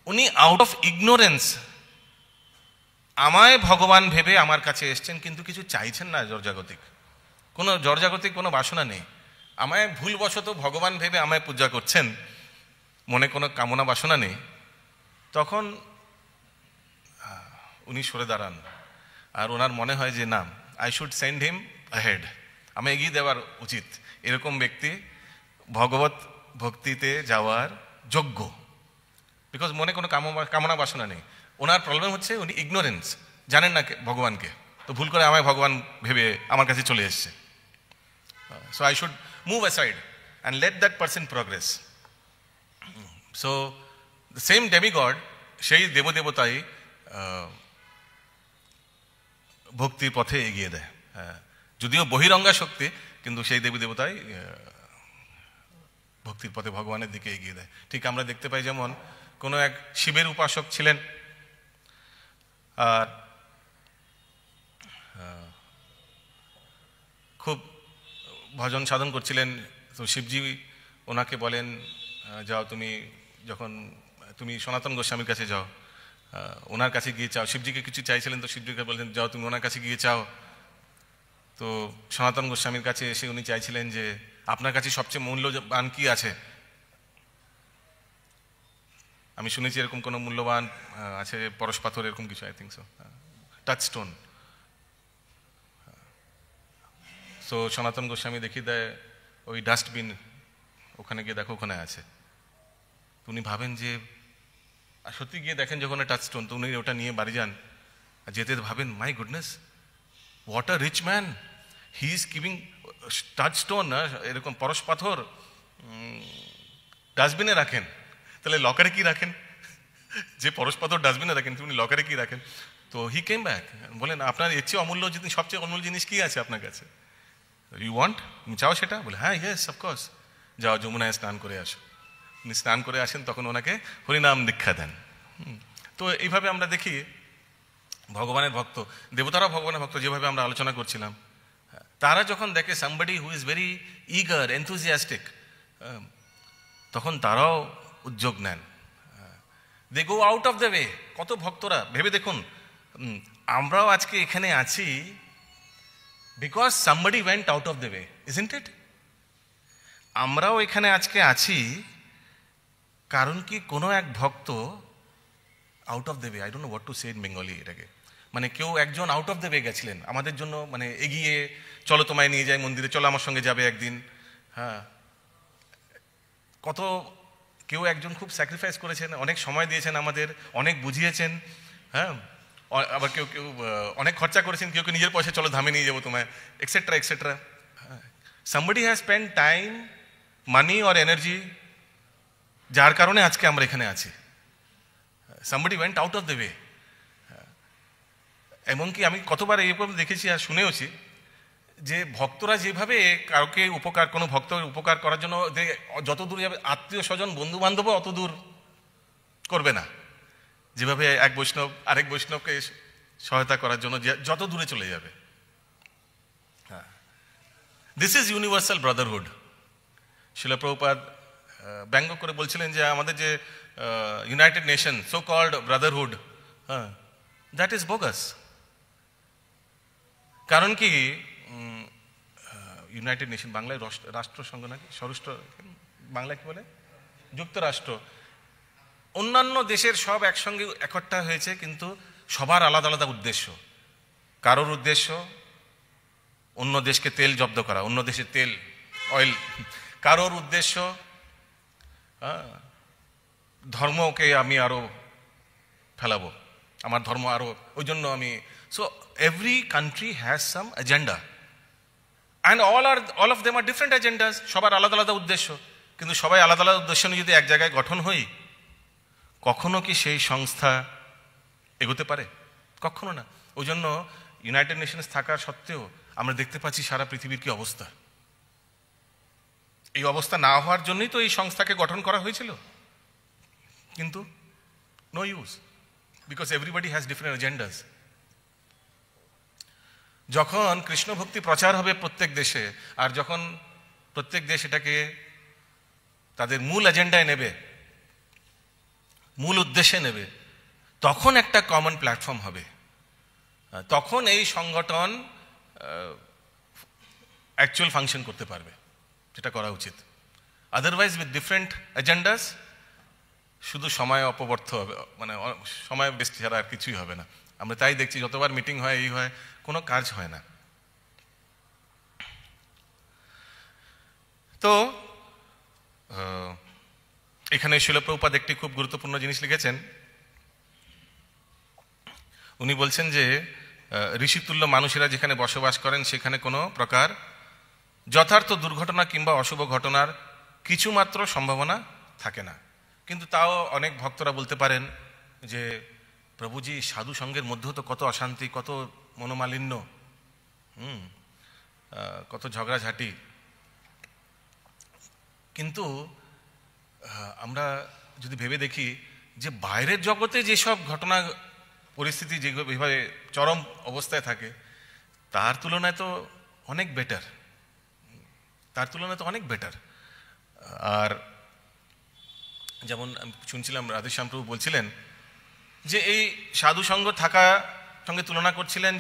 উনি আউট অফ ইগনোরেন্স আমায় ভগবান ভেবে আমার কাছে এসছেন, কিন্তু কিছু চাইছেন না জড়জাগতিক, কোনো জড়জাগতিক কোনো বাসনা নেই, আমায় ভুলবশত ভগবান ভেবে আমায় পূজা করছেন, মনে কোনো কামনা বাসনা নেই, তখন উনি সরে দাঁড়ান। আর ওনার মনে হয় যে না, I should send him ahead, আমি এগিয়ে দেওয়ার উচিত। এরকম ব্যক্তি ভগবত ভক্তিতে যাওয়ার যোগ্য, বিকজ মনে কোনো কামনা বাসনা নেই। ওনার প্রবলেম হচ্ছে উনি ইগনোরেন্স, জানেন না ভগবানকে, তো ভুল করে আমায় ভগবান ভেবে আমার কাছে চলে এসছে। So I should move aside and let that person progress. So the same demigod, সেই দেবদেবতাই ভক্তির পথে এগিয়ে দেয়। যদিও বহিরঙ্গা শক্তি, কিন্তু সেই দেবী দেবতাই ভক্তির পথে ভগবানের দিকে এগিয়ে দেয়। ঠিক আমরা দেখতে পাই যেমন কোনো এক শিবের উপাসক ছিলেন, আর খুব ভজন সাধন করছিলেন। তো শিবজি ওনাকে বলেন, যাও তুমি, যখন তুমি সনাতন গোস্বামীর কাছে যাও, ওনার কাছে গিয়ে চাও। শিবজিকে কিছু চাইছিলেন, তো শিবজিকে বলছেন যাও তুমি ওনার কাছে গিয়ে চাও। তো সনাতন গোস্বামীর কাছে এসে উনি চাইছিলেন যে আপনার কাছে সবচেয়ে মূল্যবান কি আছে? আমি শুনেছি এরকম কোনো মূল্যবান আছে, পরশ পাথর এরকম কিছু, I think so, touch stone. So সনাতন গোস্বামী দেখিয়ে দেয় ওই ডাস্টবিন, ওখানে গিয়ে দেখো ওখানে আছে। উনি ভাবেন যে, আর সত্যি গিয়ে দেখেন যখন টাচ স্টোন, তো উনি ওটা নিয়ে বাড়ি যান। আর যেতে ভাবেন my goodness, what a rich man, he is giving touchstone, এরকম পরশ পাথর ডাস্টবিনে রাখেন। তাহলে লকারে কি রাখেন? যে পরশ পাথর ডাস্টবিনে রাখেন, তুমি লকারে কি রাখেন? তো হি কেম ব্যাক, বলেন আপনার এর চেয়ে অমূল্য জিনিস, সবচেয়ে অমূল্য জিনিস কি আছে আপনার কাছে? ইউ ওয়ান্ট, তুমি চাও সেটা? বলে হ্যাঁ, ইয়েস অফকোর্স। যাও যমুনায় স্নান করে আসো। উনি স্নান করে আসেন, তখন ওনাকে হরিনাম দীক্ষা দেন। তো এইভাবে আমরা দেখি ভগবানের ভক্ত, দেবতারাও ভগবানের ভক্ত, যেভাবে আমরা আলোচনা করছিলাম, তারা যখন দেখে somebody who is very eager, enthusiastic, তখন তারাও উদ্যোগ নেন, they go out of the way. কত ভক্তরা, ভেবে দেখুন, আমরাও আজকে এখানে আছি because somebody went out of the way, isn't it? আমরাও এখানে আজকে আছি কারণ কি কোনো এক ভক্ত out of the way, I don't know what to say in Bengali এটাকে, মানে কেউ একজন আউট অফ দ্য ওয়ে গেছিলেন আমাদের জন্য, মানে এগিয়ে চলো তোমায় নিয়ে যাই মন্দিরে, চলো আমার সঙ্গে যাবে একদিন। হ্যাঁ, কত কেউ একজন খুব স্যাক্রিফাইস করেছেন, অনেক সময় দিয়েছেন আমাদের, অনেক বুঝিয়েছেন। হ্যাঁ, আবার কেউ কেউ অনেক খরচা করেছেন, কেউ কেউ নিজের পয়সা চলো ধামে নিয়ে যাবো তোমায়, etcetera etcetera. somebody has spent time, money or energy, যার কারণে আজকে আমরা এখানে আছি। somebody went out of the way। এমনকি আমি কতবার এরকম দেখেছি আর শুনেওছি যে ভক্তরা যেভাবে কাউকে উপকার, কোনো ভক্তের উপকার করার জন্য যত দূর যাবে, আত্মীয় স্বজন বন্ধু বান্ধবও অত দূর করবে না, যেভাবে এক বৈষ্ণব আরেক বৈষ্ণবকে সহায়তা করার জন্য যত দূরে চলে যাবে। হ্যাঁ, this is universal brotherhood. Srila Prabhupada ব্যঙ্গ করে বলছিলেন যে আমাদের যে united nation, so called brotherhood, হ্যাঁ, দ্যাট ইজ বোগাস। কারণ কি, ইউনাইটেড নেশন বাংলায় রাষ্ট্রসংঘ নাকি, স্বরাষ্ট্র, বাংলায় কি বলে, যুক্তরাষ্ট্র, অন্যান্য দেশের সব একসঙ্গে একট্টা হয়েছে, কিন্তু সবার আলাদা আলাদা উদ্দেশ্য। কারোর উদ্দেশ্য অন্য দেশকে তেল জব্দ করা, অন্য দেশের তেল, অয়েল। কারোর উদ্দেশ্য ধর্মকে আমি আরো ফেলাবো, আমার ধর্ম আরো, ওই জন্য আমি। So every country has some agenda and all of them are different agendas. সবার আলাদা আলাদা উদ্দেশ্য, কিন্তু সবাই আলাদা আলাদা উদ্দেশ্য নিয়ে যদি এক জায়গায় গঠন হই, কখনো কি সেই সংস্থা এগোতে পারে? কখনো না। ওই জন্য ইউনাইটেড নেশনস থাকার সত্ত্বেও আমরা দেখতে পাচ্ছি সারা পৃথিবীর কি অবস্থা। এই অবস্থা না হওয়ার জন্যই তো এই সংস্থাকে গঠন করা হয়েছিল, কিন্তু no use, because everybody has different agendas. যখন কৃষ্ণ ভক্তি প্রচার হবে প্রত্যেক দেশে, আর যখন প্রত্যেক দেশ এটাকে তাদের মূল এজেন্ডায় নেবে, মূল উদ্দেশ্যে নেবে, তখন একটা কমন প্ল্যাটফর্ম হবে, তখন এই সংগঠন অ্যাকচুয়াল ফাংশন করতে পারবে, যেটা করা উচিত। আদারওয়াইজ উইথ ডিফারেন্ট এজেন্ডাস শুধু সময় অপব্যর্থ হবে, মানে সময় বেস্ট ছাড়া আর কিছুই হবে না। আমরা তাই দেখছি, যতবার মিটিং হয়, এই হয়, কোনো কাজ হয় না। তো এখানে শিলা প্রভুপাদ একটি খুব গুরুত্বপূর্ণ জিনিস লিখেছেন। উনি বলছেন যে ঋষিতুল্য মানুষেরা যেখানে বসবাস করেন সেখানে কোনো প্রকার যথার্থ দুর্ঘটনা কিংবা অশুভ ঘটনার কিছুমাত্র সম্ভাবনা থাকে না। কিন্তু তাও অনেক ভক্তরা বলতে পারেন যে প্রভুজি, সাধু সঙ্গের মধ্যেও তো কত অশান্তি, কত মনোমালিন্য, কত ঝগড়াঝাটি। কিন্তু আমরা যদি ভেবে দেখি যে বাইরের জগতে যেসব ঘটনা পরিস্থিতি যেভাবে চরম অবস্থায় থাকে, তার তুলনায় তো অনেক বেটার, তার তুলনায় তো অনেক বেটার। আর যেমন শুনছিলাম রাধেশ্যাম প্রভু বলছিলেন যে এই সাধু সঙ্গ থাকা সঙ্গে তুলনা করছিলেন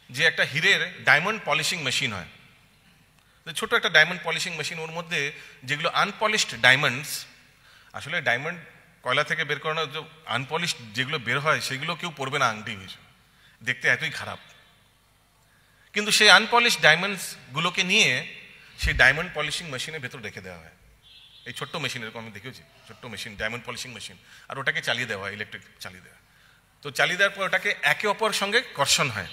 যে একটা হীরের ডায়মন্ড পলিশিং মেশিন হয়, ছোট একটা ডায়মন্ড পলিশিং মেশিন, ওর মধ্যে যেগুলো আনপলিশড ডায়মন্ডস, আসলে ডায়মন্ড কয়লা থেকে বের করানো, আনপলিশড যেগুলো বের হয় সেগুলো কেউ পরবে না আংটি হিসেবে, দেখতে এতই খারাপ। কিন্তু সেই আনপলিশড ডায়মন্ডসগুলোকে নিয়ে সেই ডায়মন্ড পলিশিং মেশিনের ভেতর রেখে দেওয়া হয়। এই ছোট্ট মেশিন, এরকম আমি দেখেছি, ছোট্ট মেশিন, ডায়মন্ড পলিশিং মেশিন, আর ওটাকে চালিয়ে দেওয়া হয়, ইলেকট্রিক চালিয়ে দেওয়া। তো চালিয়ে দেওয়ার পর ওটাকে একে অপর সঙ্গে কর্ষণ হয়,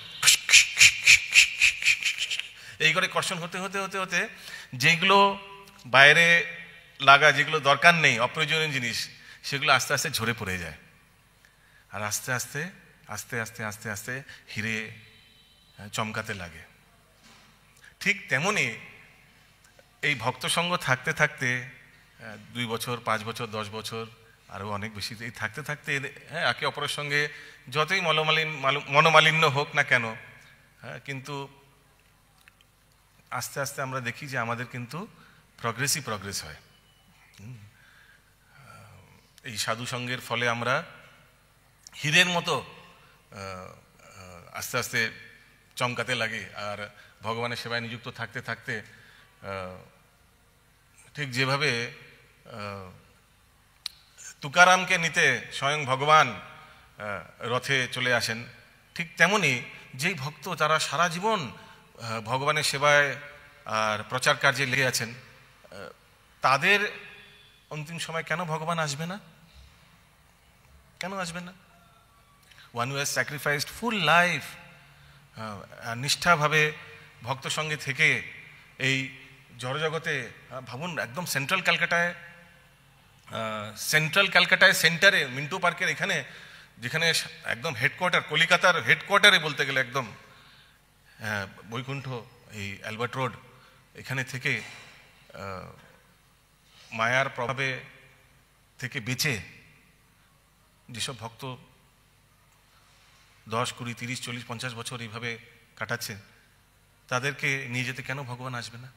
এই করে কর্ষণ হতে হতে হতে হতে যেগুলো বাইরে লাগা, যেগুলো দরকার নেই, অপ্রয়োজনীয় জিনিস, সেগুলো আস্তে আস্তে ঝরে পড়ে যায়, আর আস্তে আস্তে আস্তে আস্তে আস্তে আস্তে হিরে চমকাতে লাগে। ঠিক তেমনি এই ভক্ত সঙ্গ থাকতে থাকতে 2 বছর, 5 বছর, 10 বছর, আরও অনেক বেশি এই থাকতে থাকতে একে অপরের সঙ্গে যতই মনোমালিন্য হোক না কেন, কিন্তু আস্তে আস্তে আমরা দেখি যে আমাদের কিন্তু প্রগ্রেস হয়। এই সাধু সঙ্গের ফলে আমরা হীরের মতো আস্তে আস্তে চমকাতে লাগে। আর ভগবানের সেবায় নিযুক্ত থাকতে থাকতে ঠিক যেভাবে তুকারামকে নিতে স্বয়ং ভগবান রথে চলে আসেন, ঠিক তেমনি যেই ভক্ত তারা সারা জীবন ভগবানের সেবায় আর প্রচার কার্যে লেগে আছেন, তাদের অন্তিম সময় কেন ভগবান আসবে না? কেন আসবে না? One who has sacrificed full life, নিষ্ঠাভাবে ভক্ত সঙ্গে থেকে এই জড়জগতে, ভাবুন একদম সেন্ট্রাল ক্যালকাটায় সেন্টারে মিন্টু পার্কের এখানে, যেখানে একদম হেডকোয়ার্টার, কলিকাতার হেডকোয়ার্টারে বলতে গেলে একদম বৈকুণ্ঠ, এই অ্যালবার্ট রোড, এখানে থেকে মায়ার প্রভাবে থেকে বেঁচে যেসব ভক্ত 10, 20, 30, 40, 50 বছর এইভাবে কাটাচ্ছেন, তাদেরকে নিয়ে যেতে কেন ভগবান আসবে না?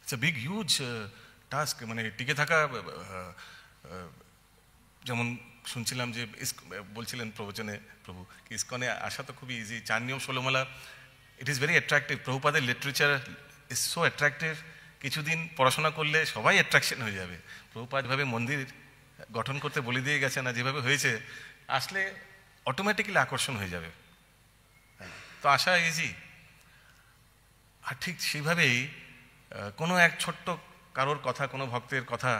It's a big huge task. মানে টিকে থাকা, যেমন শুনছিলাম যে বলছিলেন প্রবচনে প্রভু, ইসকনে আসা তো খুবই ইজি। 4 নিয়ম 16 মালা, ইট ইজ ভেরি অ্যাট্রাক্টিভ। প্রভুপাদের লিটারেচার ইজ সো অ্যাট্রাক্টিভ, কিছুদিন পড়াশোনা করলে সবাই অ্যাট্রাকশন হয়ে যাবে। প্রভুপাদ যেভাবে মন্দির গঠন করতে বলে দিয়ে গেছে না, যেভাবে হয়েছে, আসলে অটোমেটিক্যালি আকর্ষণ হয়ে যাবে। তো আসা ইজি। আর ঠিক সেইভাবেই কোনো এক ছোট্ট কারোর কথা, কোনো ভক্তের কথা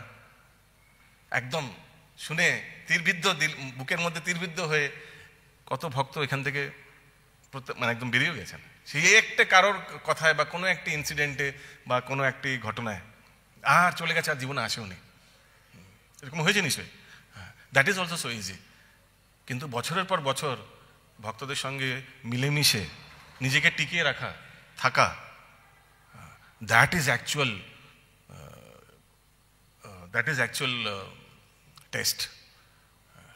একদম শুনে তীরবিদ্ধ, বুকের মধ্যে তীরবিদ্ধ হয়ে কত ভক্ত এখান থেকে মানে একদম বেরিয়ে গেছেন সেই একটা কারোর কথায় বা কোনো একটি ইনসিডেন্টে বা কোনো একটি ঘটনায়, আর চলে গেছে, আর জীবনে আসেও নি। এরকম হয়েছে নিশ্চয়ই। That is also so easy. কিন্তু বছরের পর বছর ভক্তদের সঙ্গে মিলেমিশে নিজেকে টিকিয়ে থাকা, that is actual test.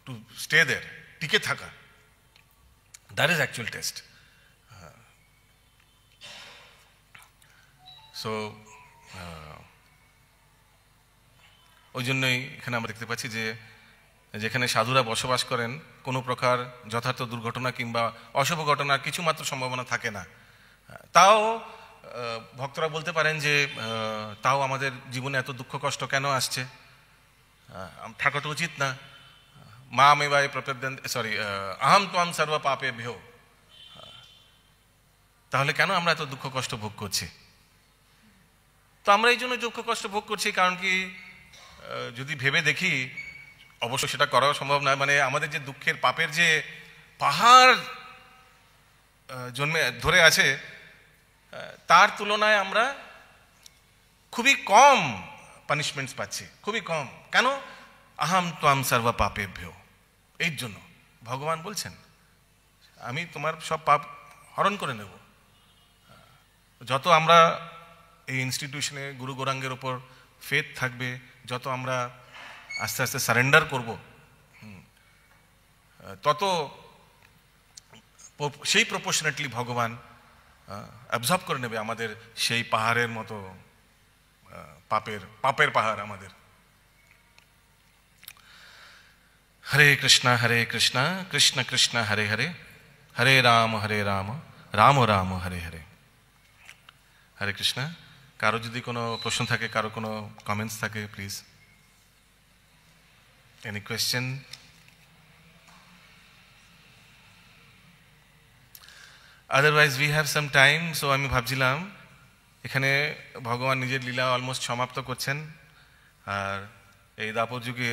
To stay there, টিকে থাকা, that is actual test. So ওই জন্যই এখানে আমরা দেখতে পাচ্ছি যে যেখানে সাধুরা বসবাস করেন, কোনো প্রকার যথার্থ দুর্ঘটনা কিংবা অশুভ ঘটনার কিছুমাত্র সম্ভাবনা থাকে না। তাও ভক্তরা বলতে পারেন যে তাও আমাদের জীবনে এত দুঃখ কষ্ট কেন আসছে, থাকাটা উচিত না। মা মেবায় প্রপদ্যন্তে, আহম ত্বম সর্ব পাপেভ্যো। তাহলে কেন আমরা এত দুঃখ কষ্ট ভোগ করছি? তো আমরা এই জন্য দুঃখ কষ্ট ভোগ করছি কারণ কি, যদি ভেবে দেখি, অবশ্য সেটা করাও সম্ভব নয়, মানে আমাদের যে দুঃখের পাপের যে পাহাড় জন্মে ধরে আছে, তার তুলনায় আমরা খুবই কম পানিশমেন্টস পাচ্ছি, খুবই কম। কেন? আহম ত্বম সর্ব পাপেভ্যো। এই জন্য ভগবান বলছেন, আমি তোমার সব পাপ হরণ করে নেব। যত আমরা এই ইনস্টিটিউশনে গুরু গৌরাঙ্গের ওপর ফেথ থাকবে, যত আমরা আস্তে আস্তে সারেন্ডার করব, তত সেই প্রপোর্শনেটলি ভগবান অ্যাবজর্ব করে নেবে আমাদের সেই পাহাড়ের মতো পাপের পাহাড় আমাদের। হরে কৃষ্ণ কৃষ্ণ কৃষ্ণ হরে হরে, হরে রাম রাম রাম হরে হরে। হরে কৃষ্ণ। কারো যদি কোনো প্রশ্ন থাকে, কারো কোনো কমেন্টস থাকে, please. Any question? Otherwise we have some time. So আমি ভাবছিলাম এখানে ভগবান নিজের লীলা অলমোস্ট সমাপ্ত করছেন, আর এই দাপর যুগে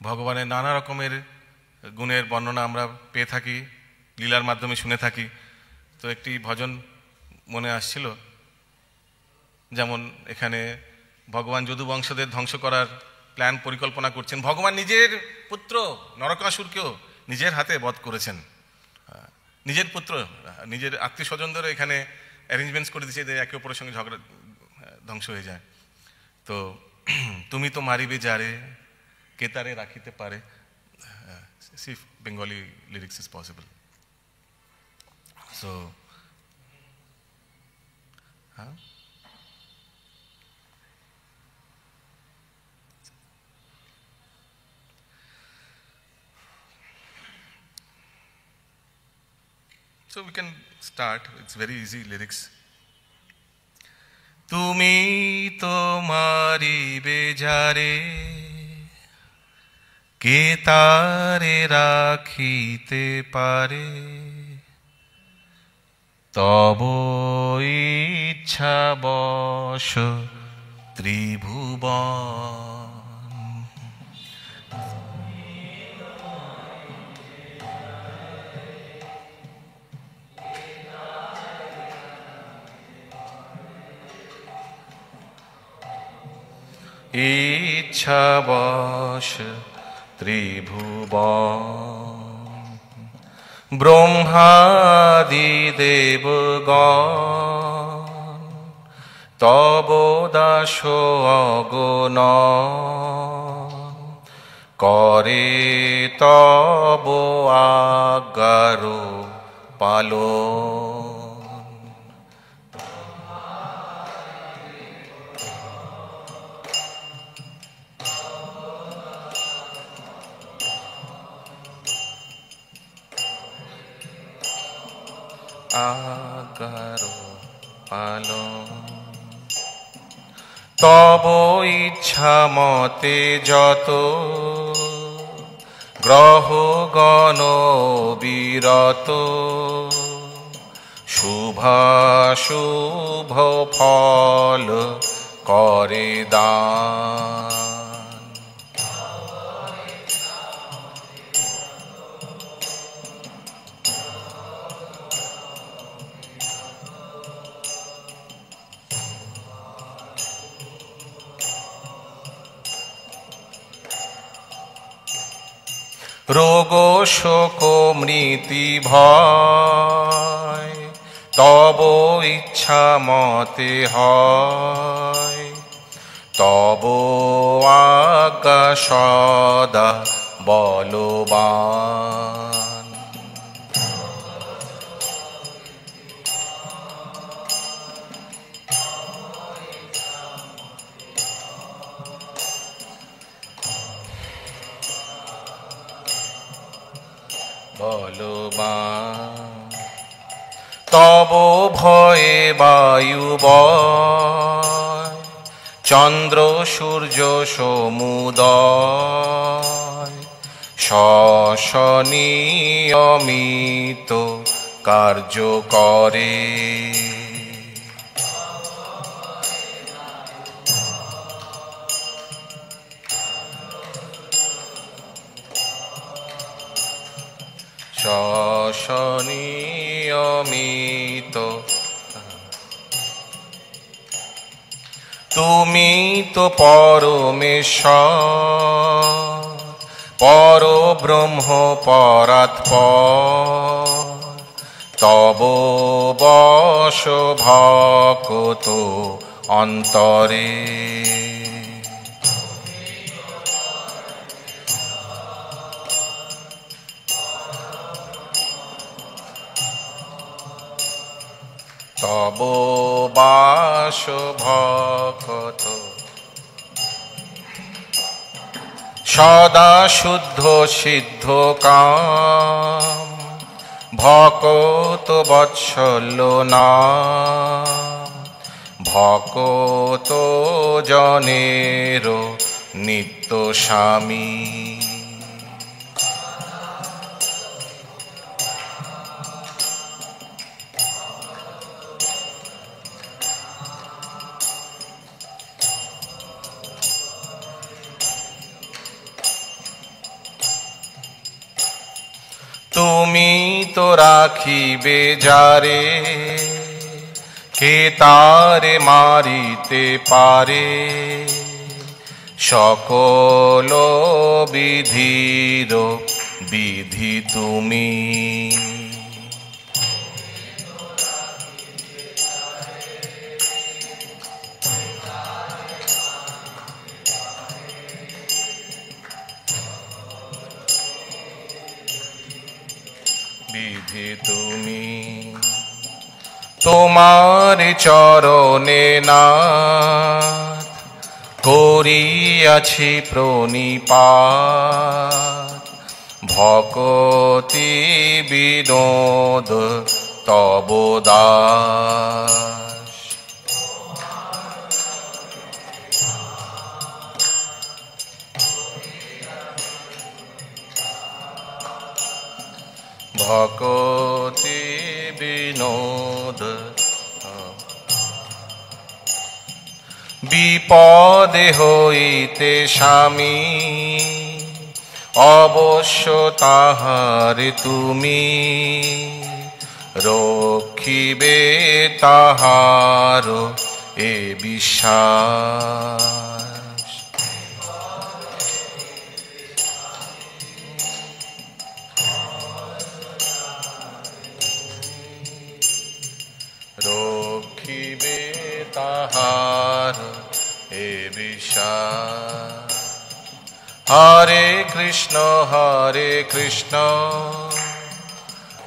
ভগবানের নানা রকমের গুণের বর্ণনা আমরা পেয়ে থাকি, লীলার মাধ্যমে শুনে থাকি। তো একটি ভজন মনে আসছিল, যেমন এখানে ভগবান যদু বংশদের ধ্বংস করার প্ল্যান পরিকল্পনা করছেন। ভগবান নিজের পুত্র নরকাসুরকেও নিজের হাতে বধ করেছেন। নিজের পুত্র, নিজের আত্মীয় স্বজনদেরও এখানে অ্যারেঞ্জমেন্টস করে দিয়েছে যে একে অপরের সঙ্গে ঝগড়া ধ্বংস হয়ে যায়। তো তুমি তো মারিবে যারে কে তারে রাখিতে পারে। See if Bengali lyrics is possible. So, so we can start. It's very easy lyrics. তুমি তো মারিবে যারে কে তারে রাখিতে পারে, তব ইচ্ছা বশ ত্রিভুবন। ইচ্ছা বশ ত্রিভুবন। ব্রহ্মাদি দেবগণ তব দাস অগণ, করে তব আজ্ঞার পালন। আজ্ঞার পালন। তব ইচ্ছা মতে যত গ্রহগণ বিরত, শুভাশুভ ফল করে দান। রোগ শোক মৃত্যু ভয় তব ইচ্ছা মতে হয়, তব আজ্ঞা সদা বলবান। বলবান। তব ভয়ে বায়ু বয় চন্দ্র সূর্য সমুদয়, নিয়মিত কার্য করে। নিয়মিত তুমি তো পরমেশ্বর, পরব্রহ্ম পরাৎপর, তব বশ ভক্ত অন্তরে। তব বাস ভক্ত সদা শুদ্ধ সিদ্ধ কাম, ভকত বৎসল্য নাম, ভকত জনের নিত্য স্বামী। তুমি তো রাখিবে যারে কে তারে মারিতে পারে, সকল বিধির বিধি তুমি। বিধি তুমি। তোমার চরণে নাথ করিয়াছি প্রণিপাত, ভকতি বিনোদ তব দাস। ভকতি বিনোদ বিপদে হইতে স্বামী, অবশ্য তাহার তুমি রক্ষিবে তাহার এ বিশ্বাস। রক্ষিবে তাহার এ বিশ্বাস। হরে কৃষ্ণ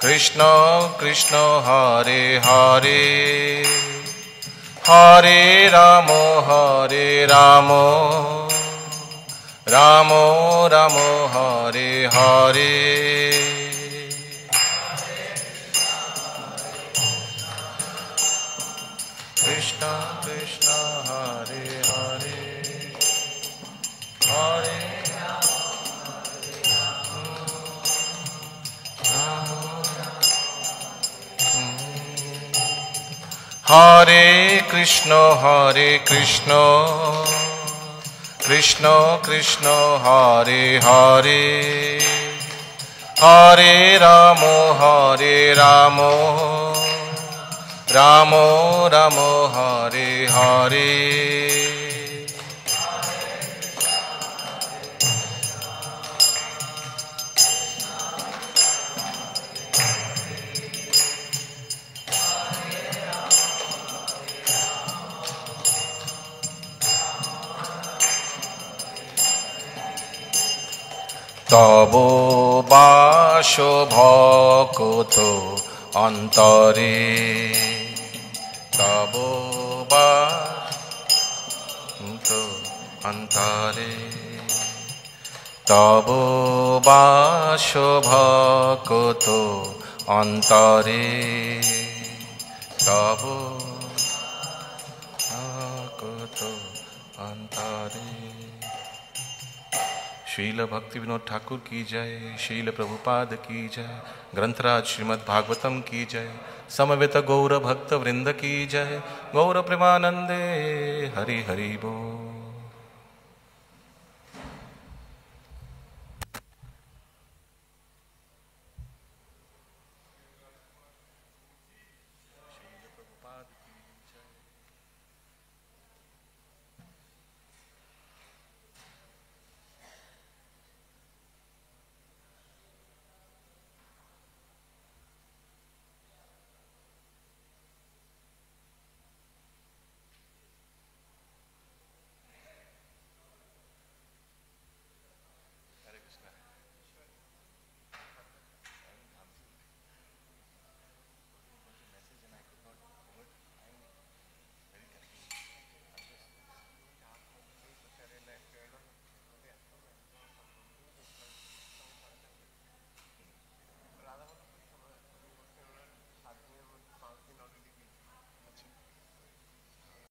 কৃষ্ণ কৃষ্ণ হরে হরে, হরে রাম রাম রাম হরে হরে। কৃষ্ণ কৃষ্ণ হরে হরে, হরে হরে কৃষ্ণ কৃষ্ণ কৃষ্ণ হরে হরে, হরে রাম রাম রাম হরে হরে। তব বাস ভকত অন্তরে, তব বাস অন্তরে, তব বাস ভকত অন্তরে, তব ভকত অন্তরে। शील भक्ति विनोद ठाकुर की जय, शील प्रभुपाद की जय, ग्रंथराज श्रीमद् भागवतम की जय, समवेत गौर भक्त वृंद की जय, गौर प्रेमानंदे हरि हरि बोल।